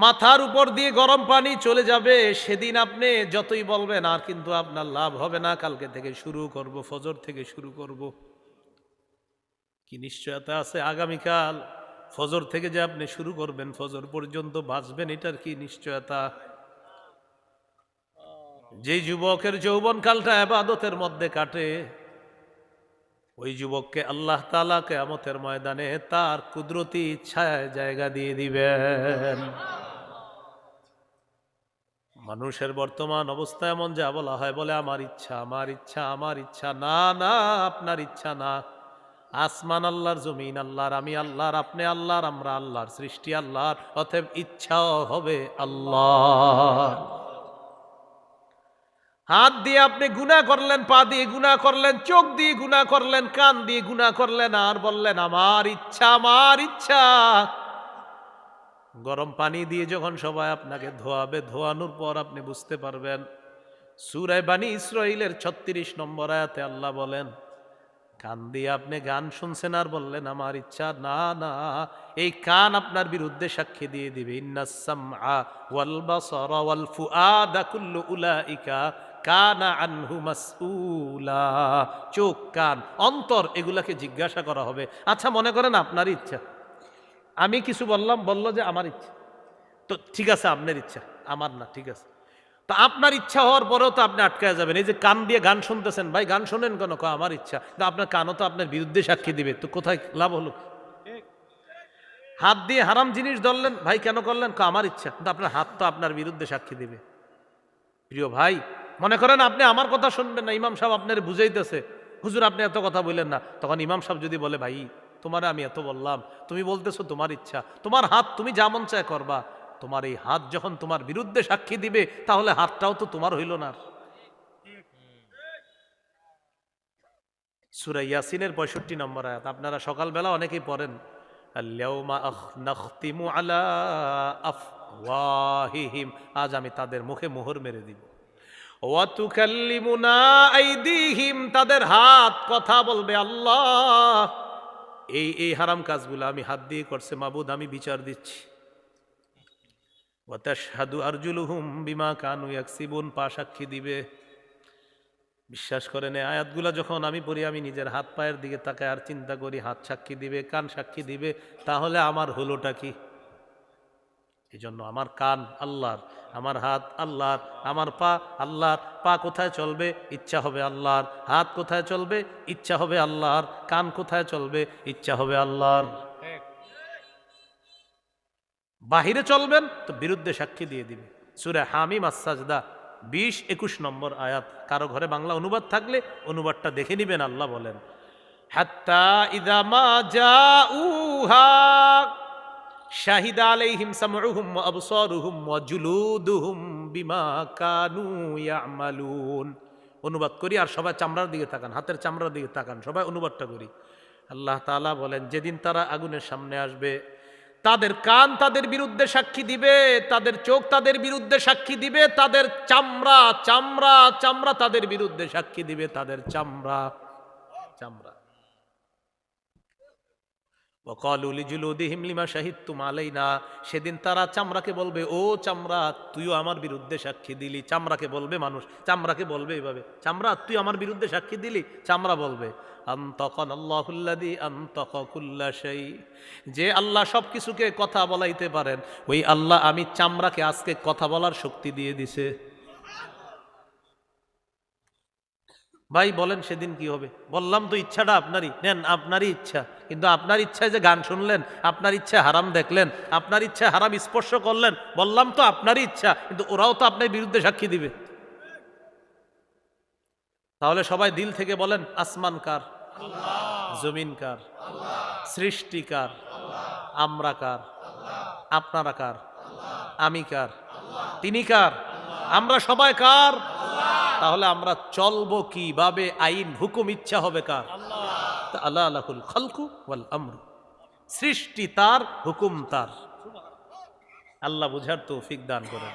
মাথার উপর দিয়ে গরম পানি চলে যাবে, সেদিন আপনি যতই বলবেন আর কিন্তু আপনার লাভ হবে না। কালকে থেকে শুরু করব, ফজর থেকে শুরু করব। কি নিশ্চয়তা আছে আগামীকাল ফজর থেকে যে আপনি শুরু করবেন, ফজর পর্যন্ত বাঁচবেন, এটার কি নিশ্চয়তা? যেই যুবকের যৌবনকালটা ইবাদতের মধ্যে কাটে, ওই যুবককে আল্লাহ তাআলা কিয়ামতের ময়দানে তার কুদরতি ইচ্ছায় জায়গা দিয়ে দিবেন। মানুষের বর্তমান অবস্থা এমন, যা বলা হয় বলে আমার ইচ্ছা, আমার ইচ্ছা, আমার ইচ্ছা। না না, আপনার ইচ্ছা না। আসমান আল্লাহর, জমিন আল্লাহর, আমি আল্লাহর, আপনি আল্লাহর, আমরা আল্লাহর, সৃষ্টি আল্লাহর, অতএব ইচ্ছাও হবে আল্লাহ। হাত দিয়ে আপনি গুনাহ করলেন, পা দিয়ে গুনাহ করলেন, চোখ দিয়ে গুনাহ করলেন, কান দিয়ে গুনাহ করলেন, আর বললেন আমার ইচ্ছা, আমার ইচ্ছা। গরম পানি দিয়ে যখন সবাই আপনাকে ধোয়াবে, ধোয়ানোর পর আপনি বুঝতে পারবেন। সূরা বানী ইসরাঈলের ৩৬ নম্বর আয়াতে আল্লাহ বলেন, কান দিয়ে আপনি গান শুনছেন আর বললেন আমার ইচ্ছা। না না, এই কান আপনার বিরুদ্ধে সাক্ষী দিয়ে দিবে। ইন্নাস সামআ ওয়াল বাসারা ওয়াল ফুআদা কুল্লু উলাইকা কানা আনহু মাসউলা। চোখ, কান, অন্তর, এগুলাকে জিজ্ঞাসা করা হবে। আচ্ছা, মনে করেন আপনার ইচ্ছা, আমি কিছু বললাম, বলল যে আমার ইচ্ছা, তো ঠিক আছে আপনার ইচ্ছা, আমার না, ঠিক আছে। তো আপনার ইচ্ছা হওয়ার পরেও তো আপনি আটকায় যাবেন। এই যে কান দিয়ে গান শুনতেছেন, ভাই গান শোনেন কেন? আমার ইচ্ছা। কিন্তু আপনার কানও তো আপনার বিরুদ্ধে সাক্ষী দিবে, তো কোথায় লাভ হলো? হাত দিয়ে হারাম জিনিস ধরলেন, ভাই কেন করলেন? আমার ইচ্ছা। কিন্তু আপনার হাত তো আপনার বিরুদ্ধে সাক্ষী দিবে। প্রিয় ভাই, মনে করেন আপনি আমার কথা শুনবেন না, ইমাম সাহেব আপনার বুঝাইতেছে, হুজুর আপনি এত কথা বললেন না। তখন ইমাম সাহেব যদি বলে, ভাই তোমার আমি এত বললাম, তুমি বলতেছো তোমার ইচ্ছা, তোমার হাত তুমি যা মন চায় করবা, তোমার এই হাত যখন তোমার বিরুদ্ধে সাক্ষী দিবে, তাহলে হাতটাও তো তোমার হইল না। সূরা ইয়াসিনের ৬৫ নম্বর আয়াত, আপনারা সকালবেলা অনেকেই পড়েন, আল-ইয়াউমা নাখতিমু আলা আফওয়াহিহিম, আজ আমি তাদের মুখে মোহর মেরে দিব। ওয়া তুকাল্লিমুনা আইদিহিম, তাদের হাত কথা বলবে আল্লাহ এই হারাম কাজগুলো আমি হাত দিয়ে করছে, মাবুদ আমি বিচার দিচ্ছি। ওয়া তাশহাদু আরজুলুহুম বিমা কানু ইয়াকসিবুন, পা সাক্ষী দিবে। বিশ্বাস করেন, এই আয়াতগুলো যখন আমি পড়ি, আমি নিজের হাত পায়ের দিকে তাকাই আর চিন্তা করি, হাত সাক্ষী দিবে, কান সাক্ষী দিবে, তাহলে আমার হলোটা কি? এই জন্য আমার কান আল্লাহর, আমার হাত আল্লাহর, আমার পা আল্লাহর। পা কোথায় চলবে? ইচ্ছা হবে আল্লাহর। হাত কোথায় চলবে? ইচ্ছা হবে আল্লাহর। কান কোথায় চলবে? ইচ্ছা হবে আল্লাহর। বাহিরে চলবেন তো বিরুদ্ধে সাক্ষী দিয়ে দিবে। সূরা হামিম আস-সাজদা ২০-২১ নম্বর আয়াত। কারো ঘরে বাংলা অনুবাদ থাকলে অনুবাদটা দেখে নিবেন। আল্লাহ বলেন, হাত্তা ইযা মা জাউহা শাহিদা আলাইহিম সামউহুম ওয়া আবসারুহুম ওয়া জুলুদুহুম বিমা কানু ইয়ামালুন। অনুবাদ করি, আর সবাই চামড়ার দিকে তাকান, হাতের চামড়ার দিকে তাকান, সবাই অনুবাদটা করি। আল্লাহ তাআলা বলেন, যেদিন তারা আগুনের সামনে আসবে, তাদের কান তাদের বিরুদ্ধে সাক্ষী দিবে, তাদের চোখ তাদের বিরুদ্ধে সাক্ষী দিবে, তাদের চামড়া চামড়া চামড়া তাদের বিরুদ্ধে সাক্ষী দিবে, তাদের চামড়া চামড়া। ওয়াকালু লিজুলুদিহিম লিমা শাহিদতুম আলাইনা, সেদিন তারা চামড়াকে বলবে, ও চামড়া তুইও আমার বিরুদ্ধে সাক্ষী দিলি। চামড়াকে বলবে মানুষ, চামড়াকে বলবে এইভাবে, চামড়া তুই আমার বিরুদ্ধে সাক্ষী দিলি। চামড়া বলবে, আনতাকানা আল্লাহুল্লাযী আনতাকা কুল্লা শাই, যে আল্লাহ সব কিছুকে কথা বলাইতে পারেন, ওই আল্লাহ আমি চামড়াকে আজকে কথা বলার শক্তি দিয়ে দিছে। ভাই বলেন সেদিন কি হবে? বললাম তো ইচ্ছাটা আপনারই, নেন আপনারই ইচ্ছা। কিন্তু আপনার ইচ্ছায় যে গান শুনলেন, আপনার ইচ্ছায় হারাম দেখলেন, আপনার ইচ্ছায় হারাম স্পর্শ করলেন, বললাম তো আপনারই ইচ্ছা, কিন্তু ওরাও তো আপনার বিরুদ্ধে সাক্ষী দিবে। তাহলে সবাই দিল থেকে বলেন, আসমান কার? জমিন কার? সৃষ্টি কার? আমরা কার? আপনারা কার? আমি কার? তিনি কার? আমরা সবাই কার? তাহলে আমরা চলবো কিভাবে? আইন হুকুম ইচ্ছা হবে কার? আল্লাহ লাহুল খালকু ওয়াল আমরু, সৃষ্টি তার, হুকুম তার। আল্লাহ বুঝার তৌফিক দান করেন।